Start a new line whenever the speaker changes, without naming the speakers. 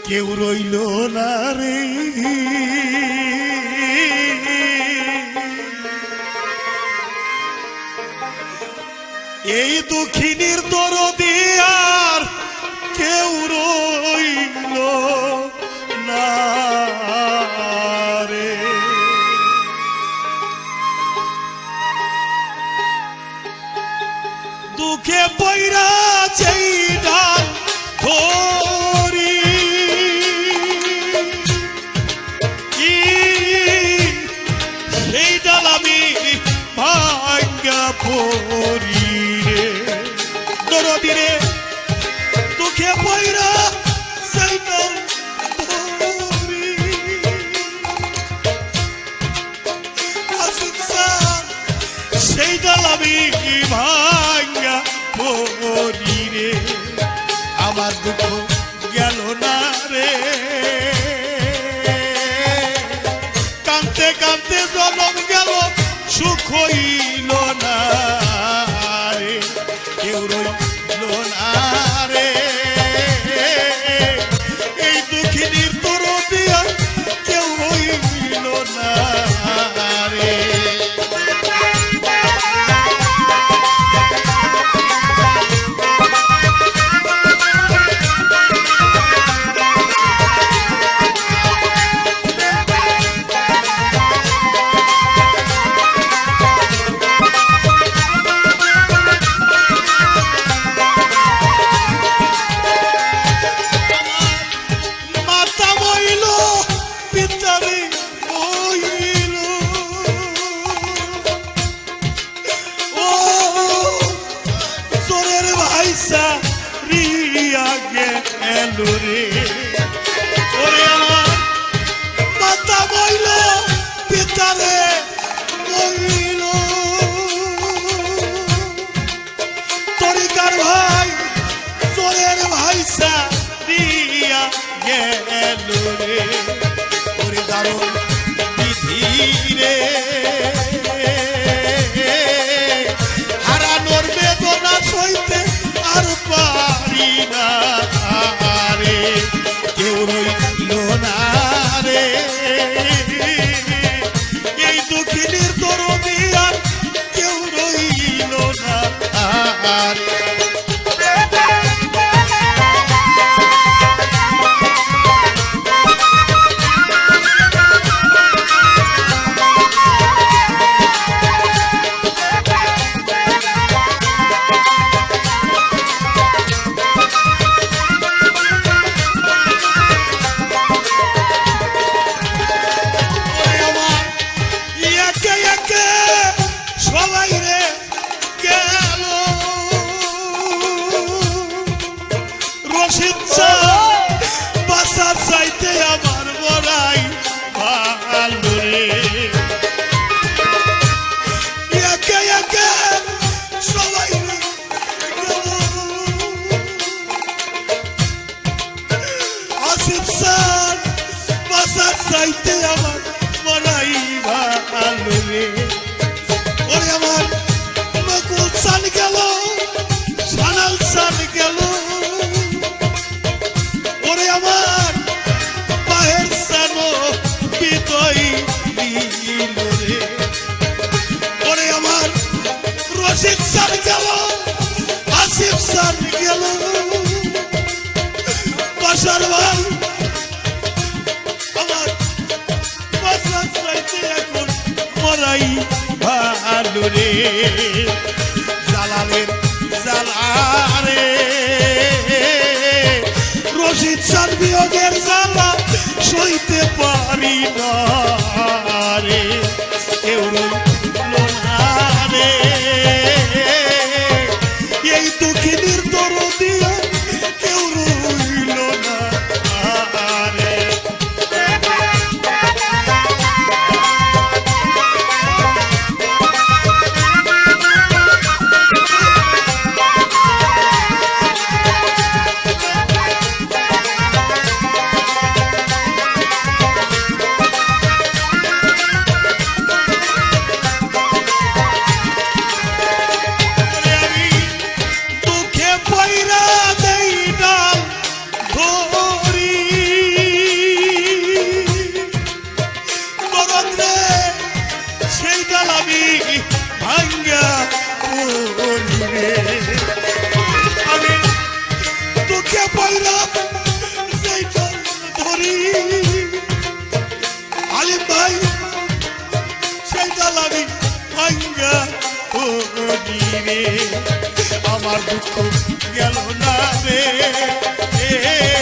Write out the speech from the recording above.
কেউ রইল না রে। এই দুঃখিনীর দরদি আর কেউ রইল না রে। দুঃখে পইরা যেই ডাল ধরি সেই ডাল আমি ভাঙ্গা পড়ি রে। দরদি রে দুঃখে পইরা সেই ডাল ধরি সেই ডাল আমি ভাঙ্গা পড়ি রে। আমার দুঃখ গেল না রে, কাঁদতে কাঁদতে জনম গেল সুখ হইল না রে। কেউ রইল না রে, এই দুঃখিনীর দরদি আর কেউ রইল না রে। মাতা বইল পিতারে বইল তরিকার ভাই চোরের ভাইসা দিয়া গেল রে। ওরে দারুণ বিধি রে, হারানোর বেদনা সইতে আর পারি না রে। কেউ রইল না রে, এই দুঃখিনীর দরদি আর কেউ রইল না রে। চাইতে আমার মরাই ভালো রে। একে একে সবাই আসিফ স্যার বাসার চাইতে আমার মরাই ভালো রে। ওরে আমার নকুল সান গেল, সানাল সান গেল, ওরে আমার বাহের সানো বিদয় দিল রে। ওরে আমার রশিদ স্যার গেল, আসিফ স্যার গেল, বাসার ভাই আমার বাসার চাইতে এখন মরাই ভালো রে। জালালের জালারে রশিদ স্যার বিয়োগের জ্বালা সইতে পারি না রে। কেউ রইল না রে, এই দুঃখিনীর দরদি কেউ রইল না রে। করি রে আমি তোকে পাইরা সেইটা ধরি আলিম ভাই সেইটা আমি ভাঙ্গা করি রে আমার দুঃখ গেল না রে